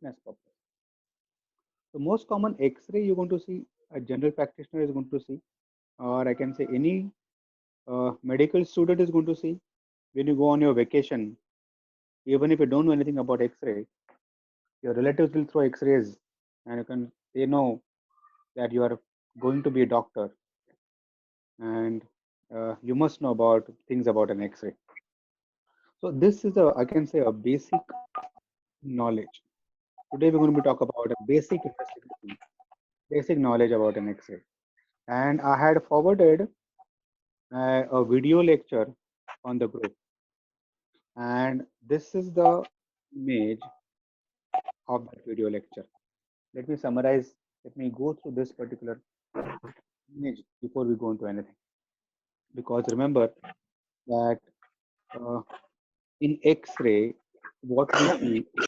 fitness purpose. The most common X-ray you're going to see, a general practitioner is going to see, or I can say any medical student is going to see when you go on your vacation. Even if you don't know anything about X-ray, your relatives will throw X-rays, and they know that you are going to be a doctor, and you must know about things about an X-ray. So this is I can say a basic knowledge. Today we're going to be talk about a basic investigation, basic knowledge about an X-ray. And I had forwarded a video lecture on the group, and this is the image of that video lecture. Let me summarize. Let me go through this particular image before we go into anything. Because remember that uh, in X-ray, what we see is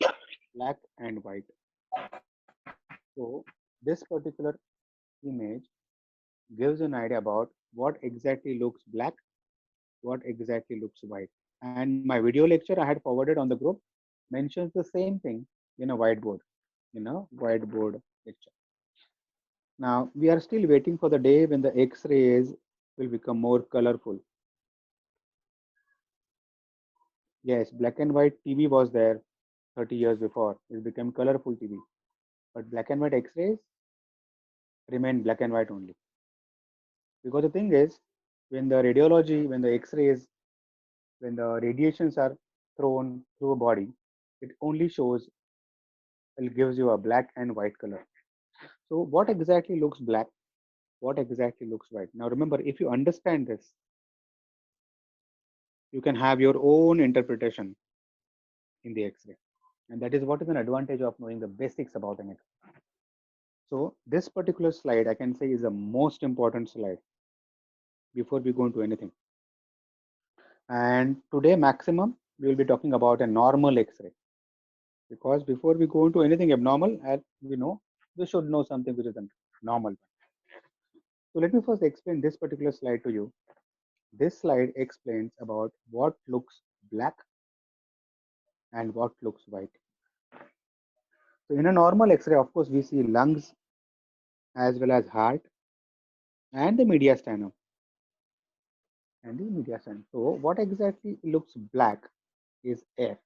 black and white. So this particular image gives an idea about what exactly looks black, what exactly looks white. And my video lecture I had forwarded on the group mentions the same thing in a whiteboard, lecture. Now we are still waiting for the day when the X-rays will become more colorful. Yes, black and white TV was there 30 years before. It became colorful TV. But black and white X-rays remain black and white only. Because the thing is, when the radiology, when the X-rays, when the radiations are thrown through a body, it only shows, it gives you a black and white color. So what exactly looks black? What exactly looks white? Now remember, if you understand this, you can have your own interpretation in the X-ray. And that is what is an advantage of knowing the basics about an X-ray. So this particular slide, I can say, is the most important slide before we go into anything. And today, maximum, we will be talking about a normal X-ray. Because before we go into anything abnormal, as we know, we should know something which is a normal. So let me first explain this particular slide to you. This slide explains about what looks black and what looks white. So in a normal X-ray, of course, we see lungs as well as heart and the mediastinum. So what exactly looks black is air.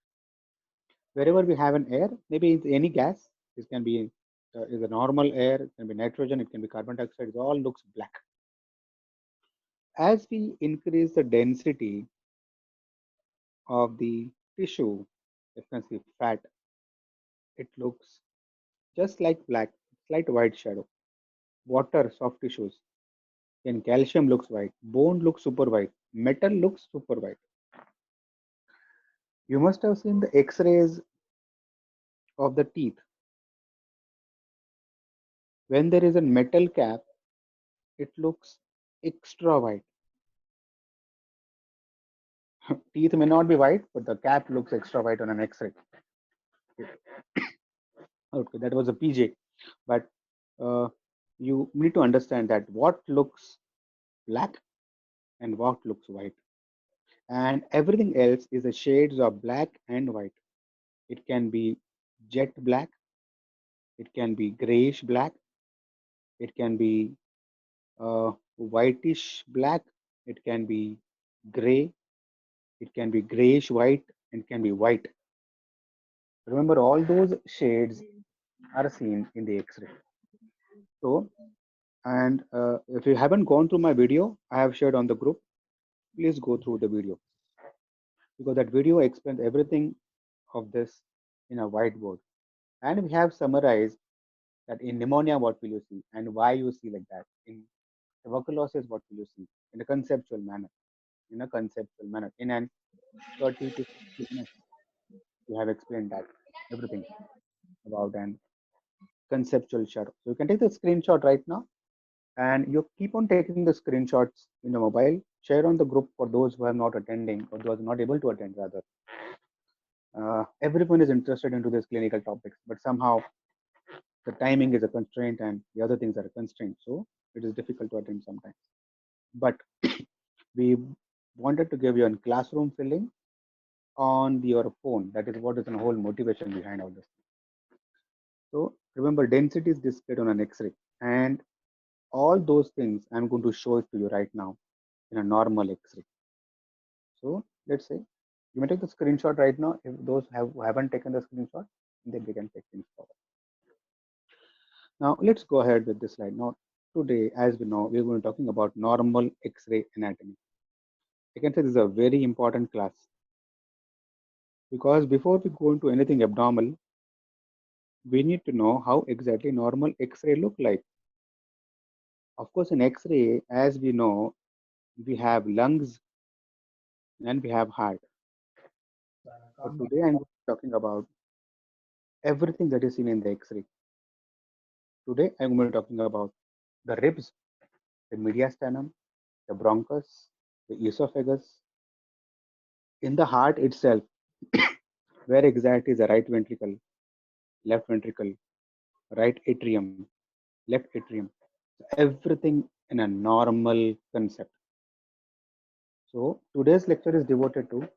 Wherever we have an air, maybe it's any gas, this can be is a normal air, it can be nitrogen, it can be carbon dioxide, it all looks black. As we increase the density of the tissue, you can see fat, it looks just like black, slight white shadow. Water, soft tissues, then calcium looks white, bone looks super white, metal looks super white. You must have seen the X-rays of the teeth. When there is a metal cap, it looks extra white. Teeth may not be white, but the cap looks extra white on an X-ray. Okay, that was a PJ, but you need to understand that what looks black and what looks white, and everything else is the shades of black and white. It can be jet black, it can be grayish black, it can be whitish black, it can be gray, it can be grayish white, and can be white. Remember, all those shades are seen in the X-ray. So, and if you haven't gone through my video, I have shared on the group. Please go through the video because that video explains everything of this in a whiteboard. And we have summarized that in pneumonia, what will you see and why you see like that. In tuberculosis, what will you see in a conceptual manner. In an 30 to 60 minutes, we have explained that everything about an conceptual shadow. So you can take the screenshot right now and you keep on taking the screenshots in your mobile, share on the group for those who are not attending or those not able to attend rather. Everyone is interested into these clinical topics, but somehow the timing is a constraint and the other things are a constraint. So it is difficult to attend sometimes. But we wanted to give you a classroom feeling on your phone. That is what is the whole motivation behind all this. So remember, density is displayed on an X-ray, and all those things I'm going to show it to you right now in a normal X-ray. So let's say you may take the screenshot right now. If those who haven't taken the screenshot, then we can take things forward. Now let's go ahead with this slide. Now today, as we know, we're going to be talking about normal X-ray anatomy. I can say this is a very important class because before we go into anything abnormal, we need to know how exactly normal X-ray look like. Of course, in X-ray, as we know, we have lungs and we have heart. But today I'm talking about everything that is seen in the X-ray. Today I'm going to be talking about the ribs, the mediastinum, the bronchus, the esophagus, in the heart itself, where exactly is the right ventricle, left ventricle, right atrium, left atrium, everything in a normal concept. So today's lecture is devoted to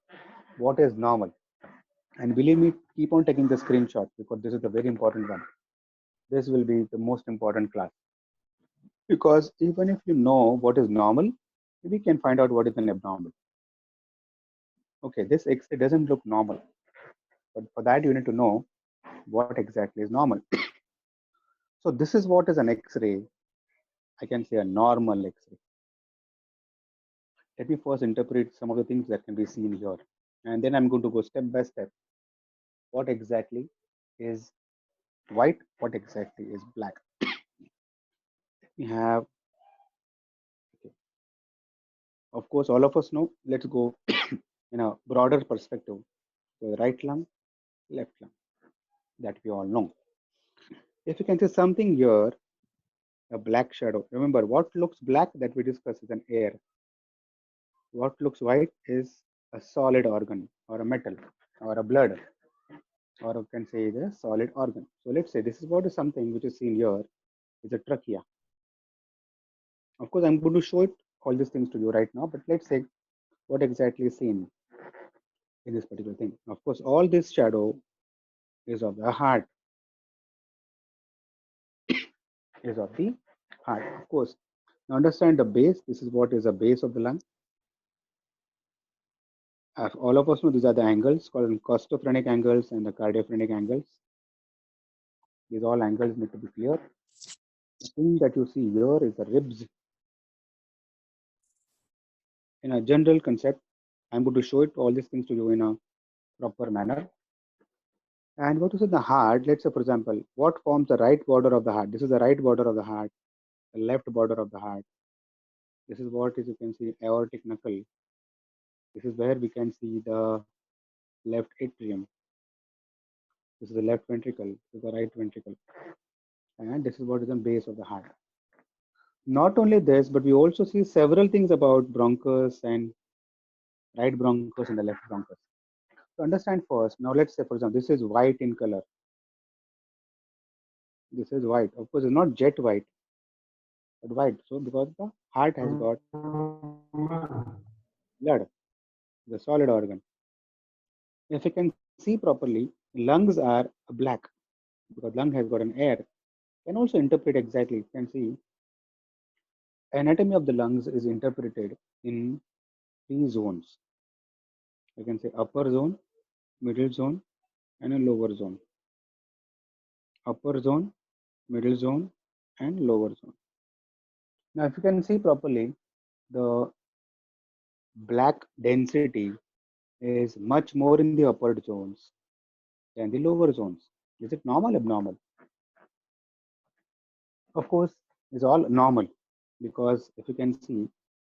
what is normal. And believe me, keep on taking the screenshot because this is the very important one. This will be the most important class. Because even if you know what is normal, we can find out what is an abnormal. Okay, this X-ray doesn't look normal. But for that, you need to know what exactly is normal. So this is what is an X-ray. I can say a normal X-ray. Let me first interpret some of the things that can be seen here. And then I'm going to go step by step. What exactly is white? What exactly is black? We have, okay. Of course, all of us know. Let's go in a broader perspective. So the right lung, left lung, that we all know. If you can say something here, a black shadow. Remember, what looks black that we discussed is an air. What looks white is a solid organ or a metal or a blood, or you can say the solid organ. So let's say this is what is something which is seen here is a trachea. Of course, I'm going to show it all these things to you right now, but let's say what exactly is seen in this particular thing. Of course, all this shadow is of the heart, is of the heart. Of course, now understand the base. This is what is the base of the lung. As all of us know, these are the angles called costophrenic angles and the cardiophrenic angles. These all angles need to be clear. The thing that you see here is the ribs. In a general concept, I'm going to show it all these things to you in a proper manner. And what is in the heart? Let's say, for example, what forms the right border of the heart? This is the right border of the heart, the left border of the heart. This is what is you can see aortic knuckle. This is where we can see the left atrium. This is the left ventricle. This is the right ventricle. And this is what is the base of the heart. Not only this, but we also see several things about bronchus and right bronchus and the left bronchus. To understand first, now let's say, for example, this is white in color. This is white. Of course, it's not jet white, but white. So because the heart has got blood, the solid organ. If you can see properly, lungs are black because lung has got an air. You can also interpret exactly. You can see anatomy of the lungs is interpreted in three zones. You can say upper zone, middle zone, and a lower zone. Upper zone, middle zone, and lower zone. Now, if you can see properly, the black density is much more in the upper zones than the lower zones. Is it normal, abnormal? Of course, it's all normal because if you can see,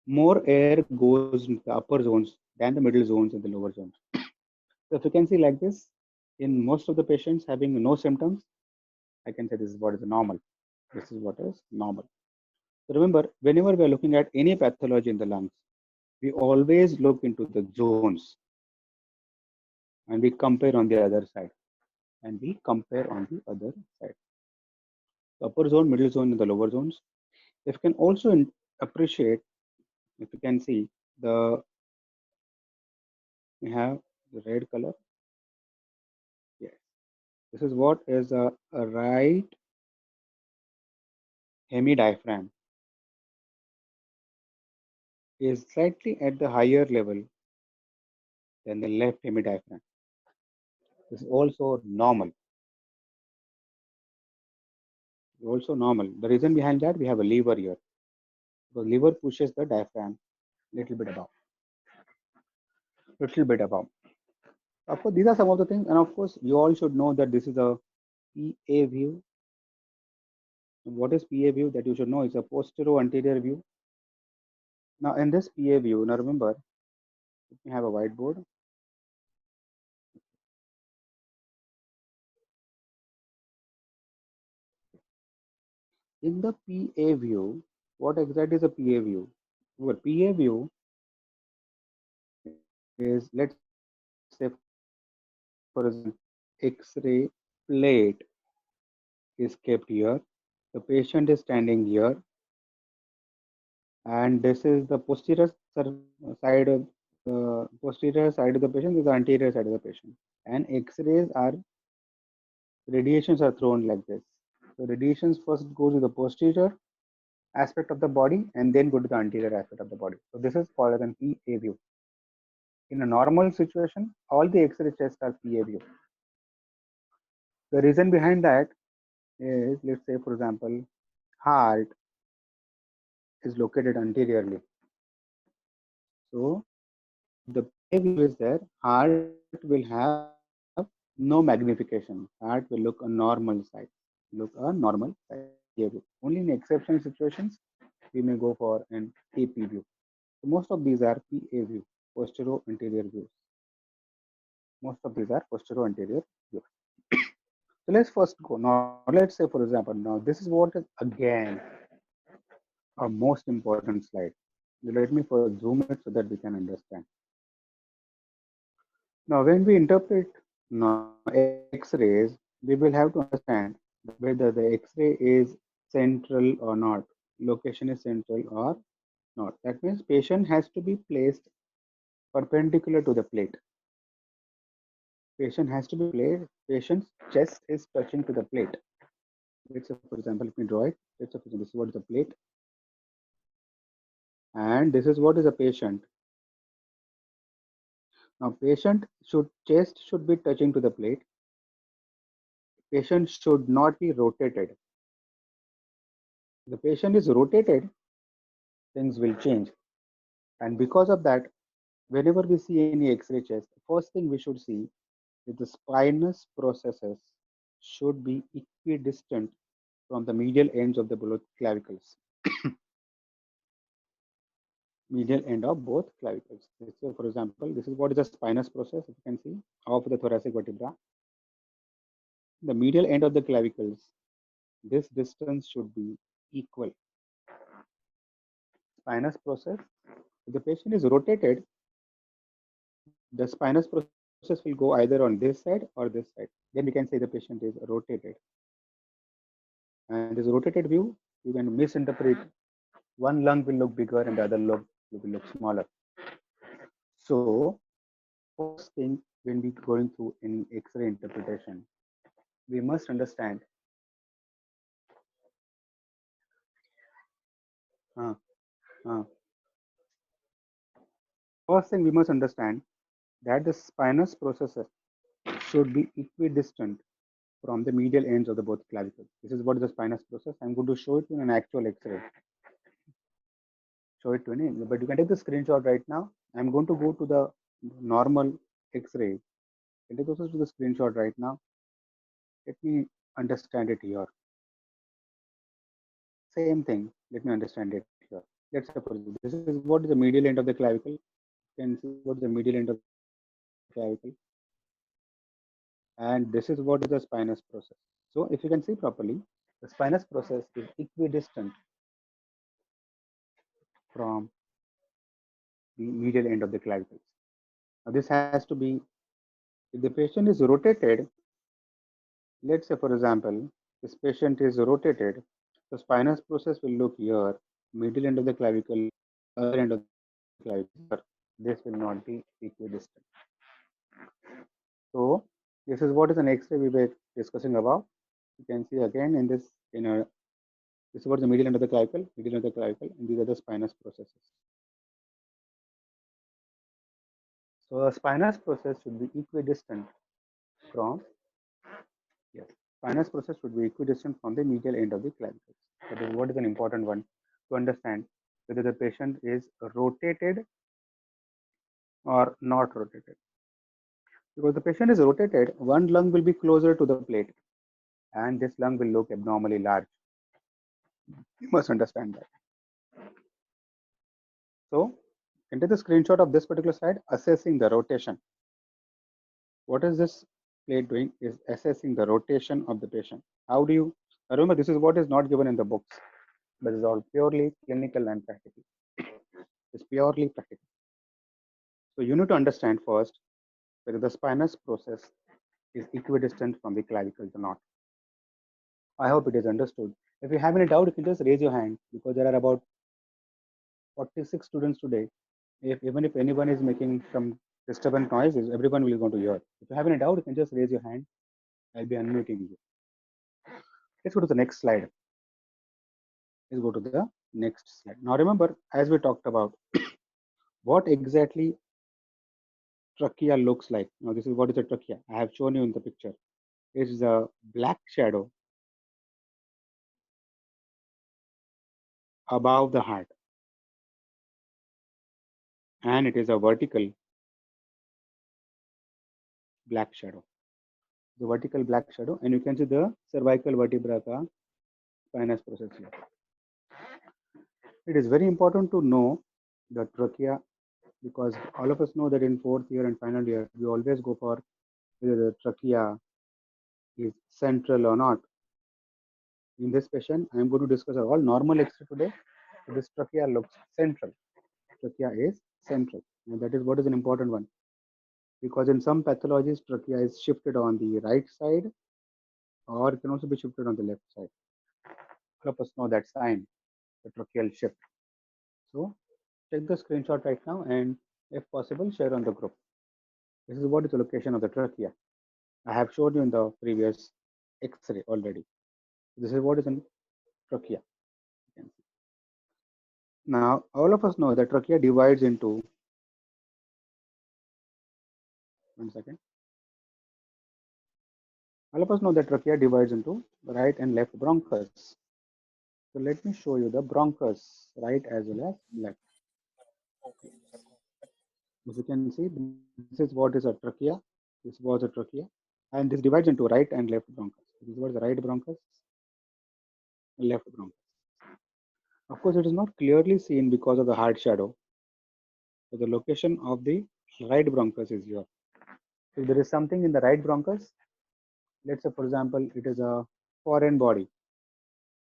more air goes into the upper zones than the middle zones and the lower zones. So if you can see like this, in most of the patients having no symptoms, I can say this is what is normal. This is what is normal. So remember, whenever we are looking at any pathology in the lungs, we always look into the zones and we compare on the other side. And we compare on the other side. The upper zone, middle zone, and the lower zones. If you can also appreciate, if you can see, we have the red color. Yes. This is what is a right hemidiaphragm is slightly at the higher level than the left hemidiaphragm. This is also normal. Also normal. The reason behind that, we have a lever here. The lever pushes the diaphragm little bit above. Little bit above. Of course, these are some of the things, and of course, you all should know that this is a PA view. And what is PA view? That you should know is a posterior anterior view. Now, in this PA view, now remember, let me have a whiteboard. In the PA view, what exactly is a PA view? Our PA view is, let's say, for example, X-ray plate is kept here. The patient is standing here, and this is the side of posterior side of the patient. This is the anterior side of the patient, and X-rays are radiations are thrown like this. So radiations first go to the posterior aspect of the body and then go to the anterior aspect of the body. So this is called as an PA view. In a normal situation, all the X-ray tests are PA view. The reason behind that is, let's say, for example, heart is located anteriorly. So the PA view is there, heart will have no magnification. Heart will look a normal size, PA view. Only in exceptional situations, we may go for an AP view. So most of these are PA view, posterior anterior views. Most of these are posterior anterior views. So let's first go. Now, let's say, for example, now this is what is again a most important slide. Let me first zoom it so that we can understand. Now, when we interpret X-rays, we will have to understand whether the X-ray is central or not. Location is central or not. That means patient has to be placed perpendicular to the plate. Patient has to be placed. Patient's chest is touching to the plate. Let's say, for example, let me draw it. Let's say, this is what is the plate, and this is what is a patient. Now, patient chest should be touching to the plate. Patient should not be rotated. If the patient is rotated, things will change. And because of that, whenever we see any X-ray chest, the first thing we should see is the spinous processes should be equidistant from the medial ends of the both clavicles. Medial end of both clavicles. So, for example, this is what is the spinous process, if you can see, of the thoracic vertebra. The medial end of the clavicles, this distance should be equal. Spinous process, if the patient is rotated, the spinous process will go either on this side or this side. Then we can say the patient is rotated. And this rotated view, you can misinterpret. One lung will look bigger and the other lung will look smaller. So, first thing when we going through any X-ray interpretation, we must understand first thing we must understand that the spinous processes should be equidistant from the medial ends of the both clavicles. This is what is the spinous process. I'm going to show it in an actual X-ray. Show it to me, but you can take the screenshot right now. I'm going to go to the normal X-ray. You can take also to the screenshot right now. Let me understand it here. Same thing. Let me understand it here. Let's suppose this is what is the medial end of the clavicle. You can see what is the medial end of the clavicle. And this is what is the spinous process. So if you can see properly, the spinous process is equidistant from the medial end of the clavicles. Now this has to be, if the patient is rotated, let's say for example, this patient is rotated, the spinous process will look here, middle end of the clavicle, other end of the clavicle. This will not be equidistant. So This is what is an X-ray we were discussing about. You can see again in this, this is what the medial end of the clavicle, and these are the spinous processes. So a spinous process should be equidistant from, yes, spinous process should be equidistant from the medial end of the clavicle. That is what is an important one to understand whether the patient is rotated or not rotated. Because the patient is rotated, one lung will be closer to the plate and this lung will look abnormally large. You must understand that. So, enter the screenshot of this particular slide, assessing the rotation. What is this plate doing is assessing the rotation of the patient. How do you, remember this is what is not given in the books, but it's all purely clinical and practical. It's purely practical. So you need to understand first whether the spinous process is equidistant from the clavicle or not. I hope it is understood. If you have any doubt, you can just raise your hand because there are about 46 students today. Even if anyone is making some disturbance noises, everyone will go to hear. If you have any doubt, you can just raise your hand. I'll be unmuting you. Let's go to the next slide. Let's go to the next slide. Now remember, as we talked about, what exactly trachea looks like. Now this is what is a trachea. I have shown you in the picture. It's a black shadow above the heart. And it is a vertical black shadow. The vertical black shadow, and you can see the cervical vertebra ka spinous process here. It is very important to know the trachea because all of us know that in fourth year and final year, we always go for whether the trachea is central or not. In this session, I am going to discuss all normal X-ray today. So this trachea looks central. Trachea is central, and that is what is an important one. Because in some pathologies, trachea is shifted on the right side, or it can also be shifted on the left side. All of us know that sign, the tracheal shift. So take the screenshot right now, and if possible, share on the group. This is what is the location of the trachea. I have showed you in the previous X-ray already. This is what is in trachea. Now, all of us know that trachea divides into, one second. All of us know that trachea divides into right and left bronchus. So let me show you the bronchus, right as well as left. As you can see, this is what is a trachea. This was a trachea, and this divides into right and left bronchus. This is what is the right bronchus, left bronchus. Of course, it is not clearly seen because of the hard shadow. So the location of the right bronchus is here. If there is something in the right bronchus, let's say for example, it is a foreign body,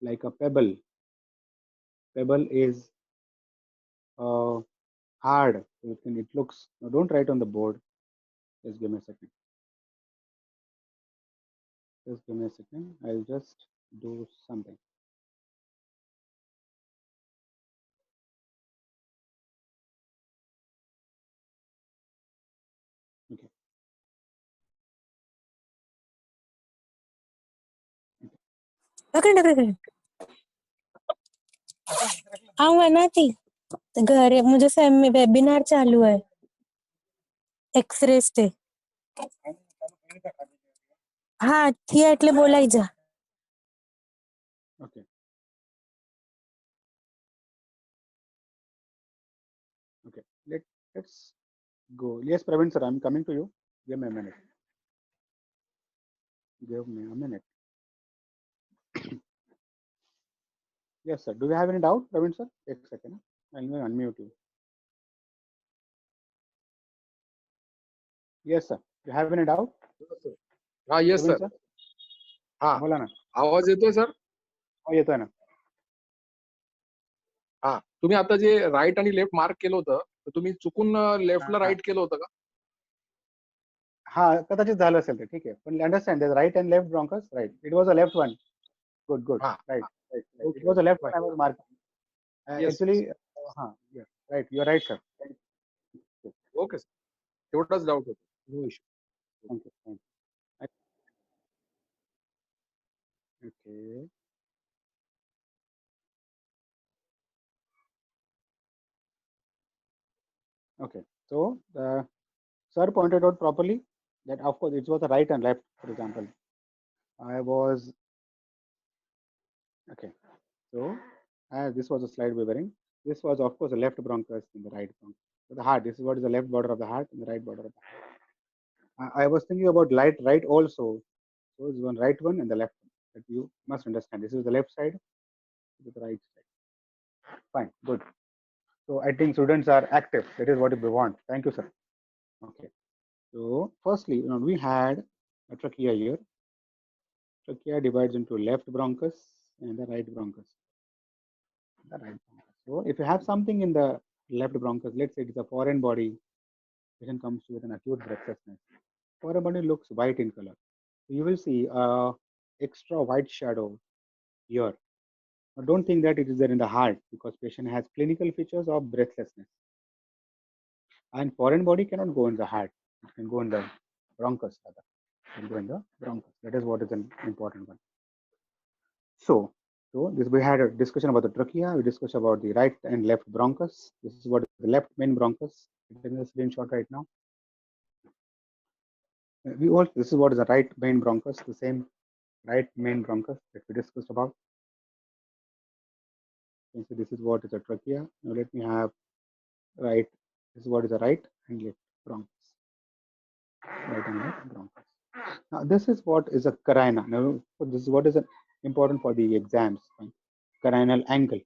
like a pebble. Pebble is hard. It looks. Now don't write on the board. Just give me a second. Just give me a second. I'll just do something. Okay. आऊंगा ना थी घर मुझे webinar चालू है x ray से हाँ थी એટલે બોલાઈ જા Okay. Okay. Let's go. Yes, Praveen sir, I'm coming to you. Give me a minute. Give me a minute. Yes, sir. Do you have any doubt, Praveen sir? Take a second. I'll unmute you. Yes, sir. Do you have any doubt? हाँ yes Praveen sir sir? हाँ बोला ना. आवाज येतोय sir हो येतोय ना. हा तुम्ही आता जे राईट आणि लेफ्ट मार्क केलं होतं तर तुम्ही चुकून लेफ्टला हा. राईट केलं होतं का हा कदाचित झालं असेल ते ठीक आहे पण understand right and left bronchus right it was a left one good good हा right right it okay was a left one I was marking yes actually हा right you are right sir okay sir तेवढाच doubt होतो no issue thank you Okay. Okay. So the sir pointed out properly that of course it was the right and left, for example. I was okay. So this was a slide we were in. This was of course the left bronchus and the right bronchus. So the heart. This is what is the left border of the heart and the right border of the heart. I was thinking about right also. So it's one right one and the left one. That you must understand. This is the left side. This is the right side. Fine. Good. So I think students are active. That is what we want. Thank you, sir. Okay. So firstly, we had a trachea here. Trachea divides into left bronchus and the right bronchus. The right bronchus. So if you have something in the left bronchus, let's say it is a foreign body, patient comes with an acute breathlessness. Foreign body looks white in color. You will see a extra white shadow here. Now, don't think that it is there in the heart because patient has clinical features of breathlessness. And foreign body cannot go in the heart. It can go in the bronchus rather. It can go in the bronchus. That is what is an important one. So this we had a discussion about the trachea. We discussed about the right and left bronchus. This is what is the left main bronchus. It is in the screenshot right now. This is what is the right main bronchus. The same right main bronchus that we discussed about. And so this is what is a trachea. Now let me have right. This is what is the right and left bronchus. Right and left bronchus. Now this is what is a carina. Now this is what is important for the exams. Carinal angle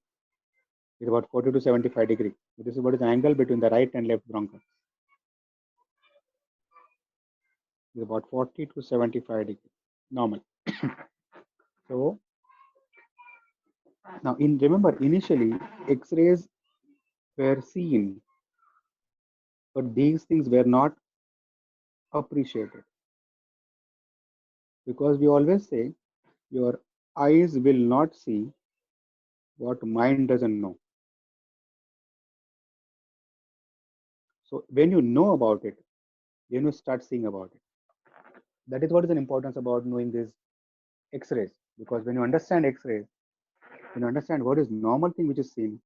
is about 40 to 75 degree. So this is what is the angle between the right and left bronchus. Is about 40 to 75 degree normal. So now remember initially X-rays were seen, but these things were not appreciated because we always say your eyes will not see what mind doesn't know. So when you know about it, then you start seeing about it. That is what is the importance about knowing these X-rays, because when you understand X-rays, when you understand what is normal thing which is seen,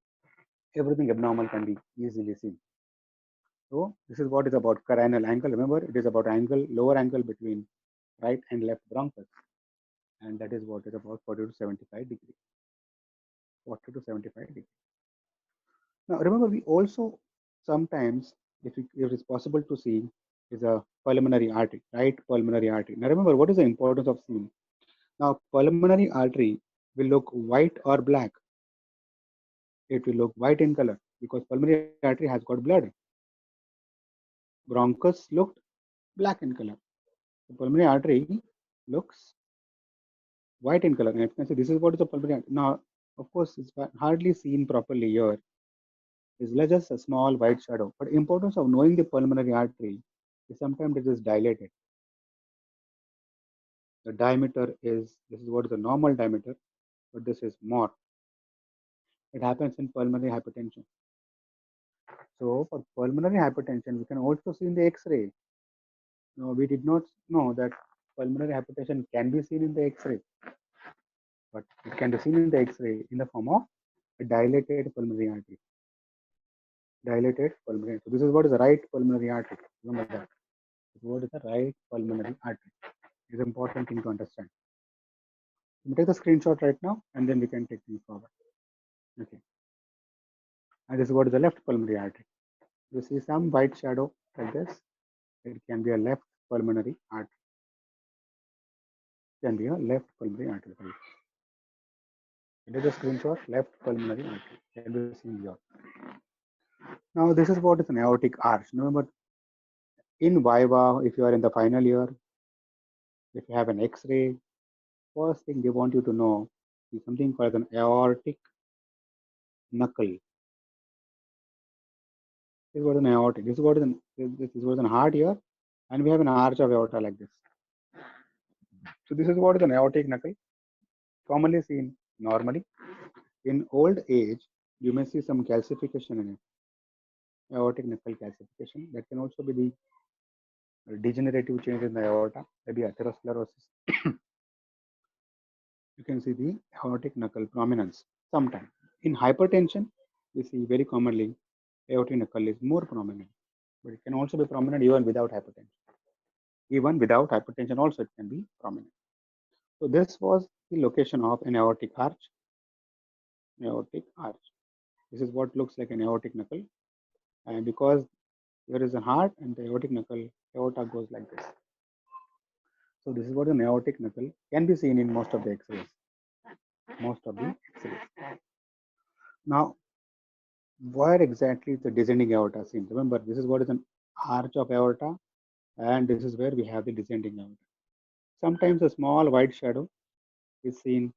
everything abnormal can be easily seen. So this is what is about carinal angle. Remember, it is about angle, lower angle between right and left bronchus, and that is what is about 40 to 75 degree. 40 to 75 degree. Now remember, we also sometimes, if it is possible to see, is a pulmonary artery, right pulmonary artery. Now remember, what is the importance of seeing? Now pulmonary artery will look white or black. It will look white in color because pulmonary artery has got blood. Bronchus looked black in color. The pulmonary artery looks white in color. And you can say this is what is the pulmonary artery. Now, of course, it's hardly seen properly here. It's just a small white shadow. But importance of knowing the pulmonary artery is sometimes it is dilated. The diameter is, this is what is the normal diameter, but this is more. It happens in pulmonary hypertension. So for pulmonary hypertension, we can also see in the X-ray. No, we did not know that pulmonary hypertension can be seen in the X-ray, but it can be seen in the X-ray in the form of a dilated pulmonary artery. Dilated pulmonary. So this is what is the right pulmonary artery. Remember that. This is what is the right pulmonary artery. It is an important thing to understand. We take the screenshot right now, and then we can take things forward. Okay. And this is what is the left pulmonary artery. You see some white shadow like this. It can be a left pulmonary artery. Can be a left pulmonary artery. It is a screenshot, left pulmonary artery. Can be seen here. Now this is what is an aortic arch. Remember, in Viva, if you are in the final year, if you have an X-ray, first thing they want you to know is something called an aortic knuckle. This is what an aortic. This is what is an heart here, and we have an arch of aorta like this. So this is what is an aortic knuckle, commonly seen normally. In old age, you may see some calcification in it. Aortic knuckle calcification. That can also be the degenerative change in the aorta, maybe atherosclerosis. you can see the aortic knuckle prominence. Sometimes in hypertension, we see very commonly aortic knuckle is more prominent, but it can also be prominent even without hypertension. Even without hypertension, also it can be prominent. So this was the location of an aortic arch. Aortic arch. This is what looks like an aortic knuckle, and because there is a heart and the aortic knuckle, aorta goes like this. So this is what an aortic knuckle can be seen in most of the X-rays. Most of the X-rays. Now, where exactly is the descending aorta seen? Remember, this is what is an arch of aorta, and this is where we have the descending aorta. Sometimes a small white shadow is seen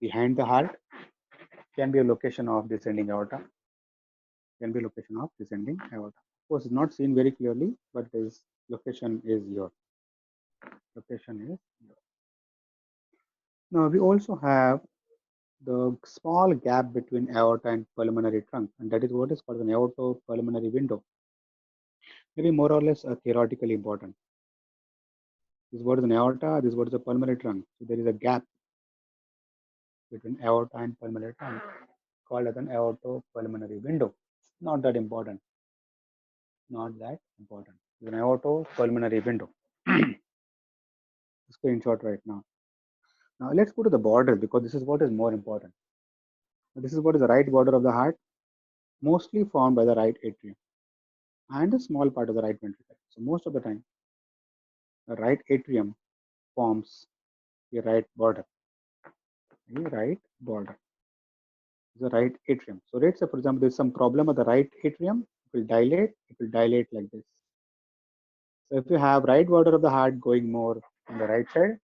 behind the heart, can be a location of descending aorta, can be a location of descending aorta. Of course, it's not seen very clearly, but this location is here. Location is here. Now, we also have the small gap between aorta and pulmonary trunk, and that is what is called an aortopulmonary window. Maybe more or less theoretically important. This is what is an aorta, this is what is a pulmonary trunk. So there is a gap between aorta and pulmonary trunk called as an aortopulmonary window. Not that important. Not that important. It's an aortopulmonary window. Screenshot right now. Now let's go to the border because this is what is more important. This is what is the right border of the heart, mostly formed by the right atrium and a small part of the right ventricle. So most of the time, the right atrium forms the right border. The right border. The right atrium. So let's say, for example, there's some problem with the right atrium. It will dilate like this. So if you have right border of the heart going more on the right side,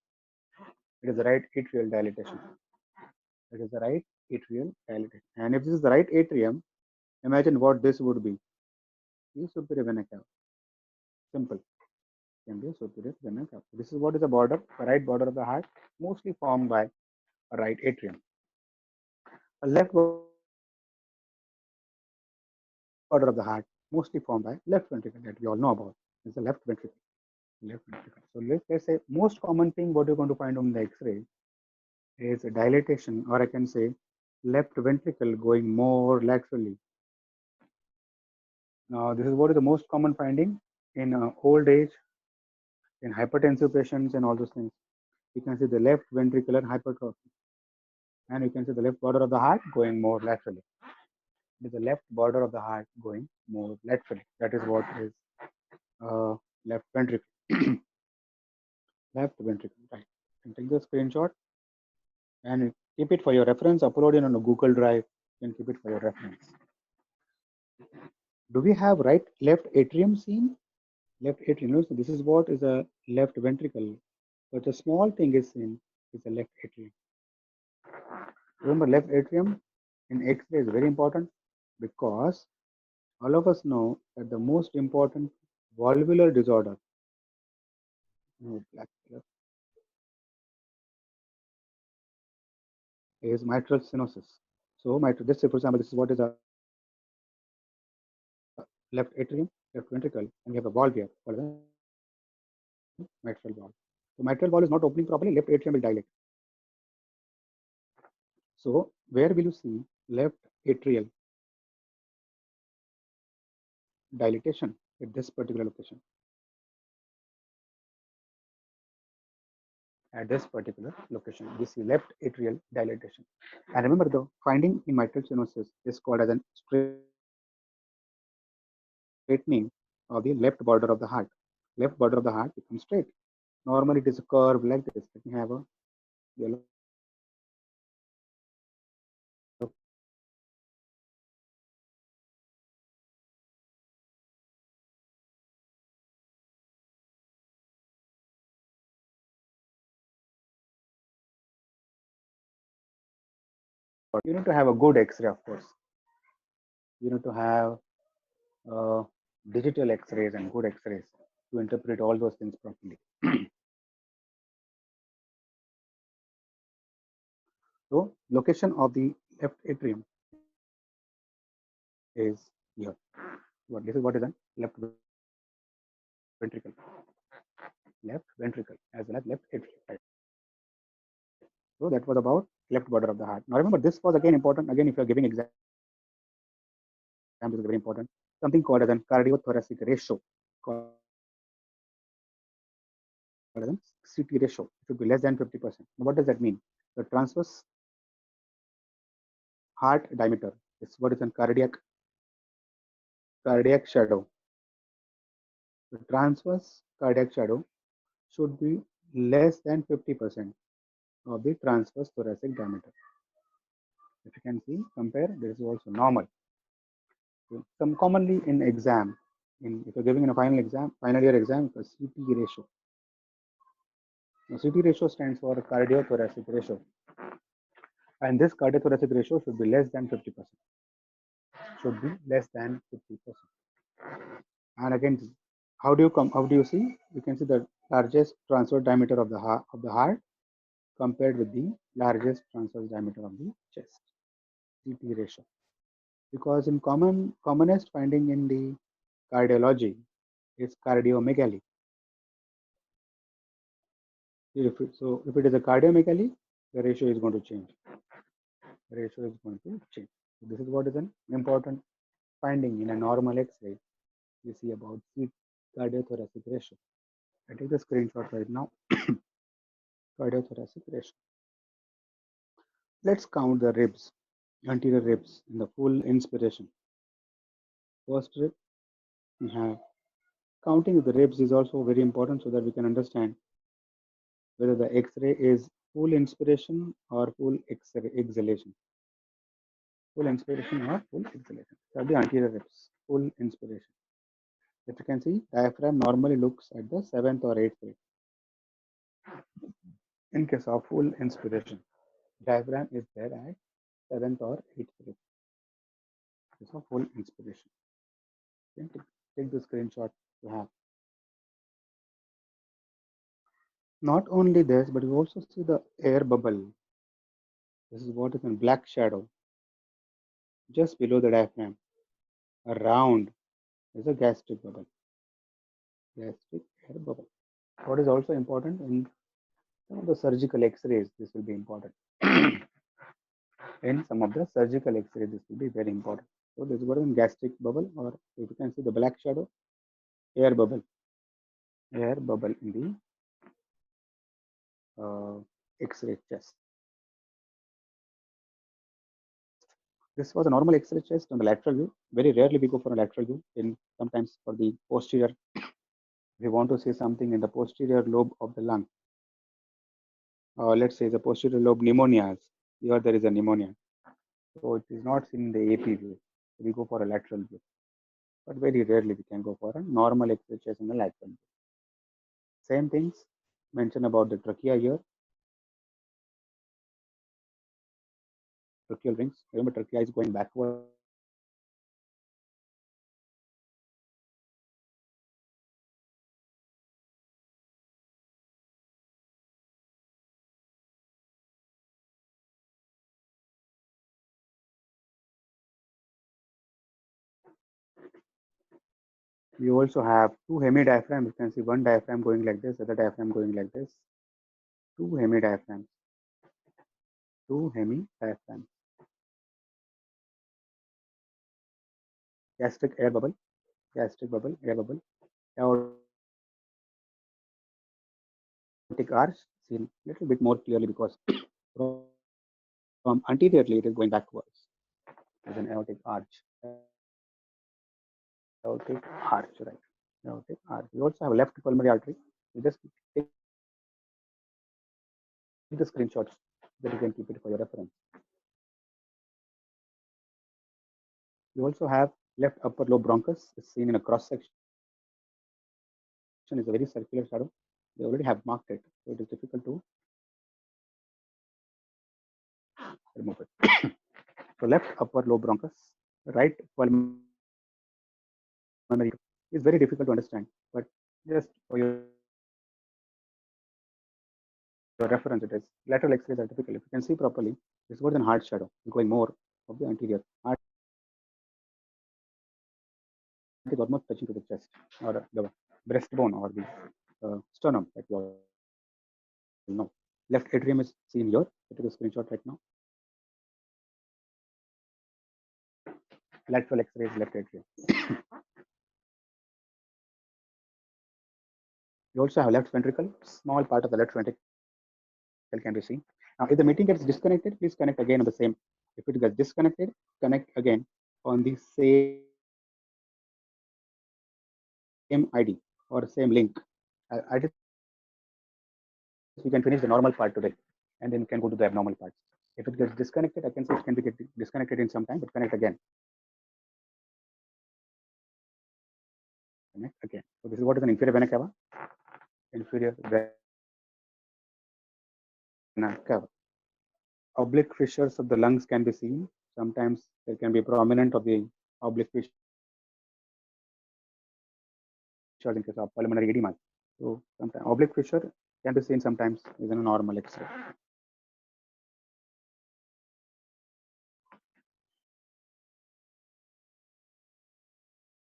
it is the right atrial dilatation. It is the right atrial dilatation. And if this is the right atrium, imagine what this would be. The superior vena cava. Simple. Can be superior vena cava. This is what is the border, the right border of the heart, mostly formed by a right atrium. A left border of the heart, mostly formed by left ventricle that we all know about. Is the left ventricle. Left ventricle. So let's say most common thing what you're going to find on the X-ray is a dilatation, or I can say left ventricle going more laterally. Now this is what is the most common finding in old age, in hypertensive patients and all those things. You can see the left ventricular hypertrophy, and you can see the left border of the heart going more laterally. It is the left border of the heart going more laterally. That is what is left ventricle. Left ventricle, right. You can take the screenshot and keep it for your reference. Upload it on a Google Drive. You can keep it for your reference. Do we have right left atrium seen? Left atrium. So this is what is a left ventricle. But a small thing is seen is a left atrium. Remember, left atrium in X-ray is very important because all of us know that the most important valvular disorder is mitral stenosis. So, just say for example, this is what is a left atrium, left ventricle, and we have a valve here called the mitral valve. So, mitral valve is not opening properly, left atrium will dilate. So, where will you see left atrial dilatation at this particular location? At this particular location, we see left atrial dilatation. And remember, the finding in mitral stenosis is called as an straightening of the left border of the heart. Left border of the heart becomes straight. Normally, it is a curve like this. Let me have a yellow. You need to have a good X-ray, of course. You need to have digital X-rays and good X-rays to interpret all those things properly. So, location of the left atrium is here. Well, this is what is a left ventricle as well as left atrium. Right. So that was about left border of the heart. Now remember, this was again important. Again, if you are giving exam, this is very important. Something called as an cardiothoracic ratio, called as an CT ratio. It should be less than 50%. What does that mean? The transverse heart diameter is what is a cardiac shadow. The transverse cardiac shadow should be less than 50% of the transverse thoracic diameter. If you can see, compare, this is also normal. Some commonly in exam, if you're giving in a final year exam, the CT ratio. Now, CT ratio stands for cardiothoracic ratio, and this cardiothoracic ratio should be less than 50%. Should be less than 50%. And again, how do you see? You can see the largest transverse diameter of the heart compared with the largest transverse diameter of the chest. CT ratio. Because in commonest finding in the cardiology is cardiomegaly. If it is a cardiomegaly, the ratio is going to change. The ratio is going to change. So this is what is an important finding in a normal X-ray. We see about the cardiothoracic ratio. I take the screenshot right now. Cardiothoracic ratio. Let's count the ribs, anterior ribs in the full inspiration. First rib, we have counting the ribs is also very important so that we can understand whether the X-ray is full inspiration or full exhalation. Full inspiration or full exhalation. So the anterior ribs, full inspiration. If you can see, diaphragm normally looks at the 7th or 8th rib. In case of full inspiration, diaphragm is there at 7th or 8th rib. This is full inspiration. Take the screenshot you have. Not only this, but you also see the air bubble. This is what is in black shadow. Just below the diaphragm, around is a gastric bubble. Gastric air bubble. What is also important in some of the surgical X-rays, this will be important. In some of the surgical X-rays, this will be very important. So this is what is in gastric bubble, or if you can see the black shadow, air bubble. Air bubble in the X-ray chest. This was a normal X-ray chest on the lateral view. Very rarely we go for a lateral view. In sometimes for the posterior, we want to see something in the posterior lobe of the lung. Let's say the posterior lobe pneumonias. Here there is a pneumonia, so it is not seen in the AP view. We go for a lateral view, but very rarely we can go for a normal X-ray chest in the lateral view. Same things mentioned about the trachea here. Tracheal rings. Remember, trachea is going backward. We also have two hemidiaphragms. You can see one diaphragm going like this, other diaphragm going like this. Two hemidiaphragms. Two hemidiaphragms. Gastric air bubble, air bubble. Aortic arch seen a little bit more clearly because from anteriorly it is going backwards. There's an aortic arch. Aortic arch, right? Aortic arch. We also have a left pulmonary artery. You just take the screenshots that you can keep it for your reference. You also have left upper lobe bronchus is seen in a cross section. Is a very circular shadow. They already have marked it, so it is difficult to remove it. So left upper lobe bronchus, right pulmonary is very difficult to understand, but just for your reference, it is lateral X-rays are typical. If you can see properly, this was an hard shadow going more of the anterior. Heart is almost touching to the chest or the breastbone or the sternum, that you all know. left atrium is seen here. I took a screenshot right now. Lateral X-ray is left atrium. You also have left ventricle. Small part of the left ventricle can be seen. Now, if the meeting gets disconnected, please connect again on the same. If it gets disconnected, connect again on the same ID or same link. I just we can finish the normal part today, and then we can go to the abnormal parts. If it gets disconnected, I can say it can be get disconnected in some time, but connect again. Connect again. So this is what is an inferior vena cava. Inferior vena cava. Oblique fissures of the lungs can be seen. Sometimes there can be prominent of the oblique fissures in case of pulmonary edema. So sometimes oblique fissure can be seen sometimes in a normal X-ray.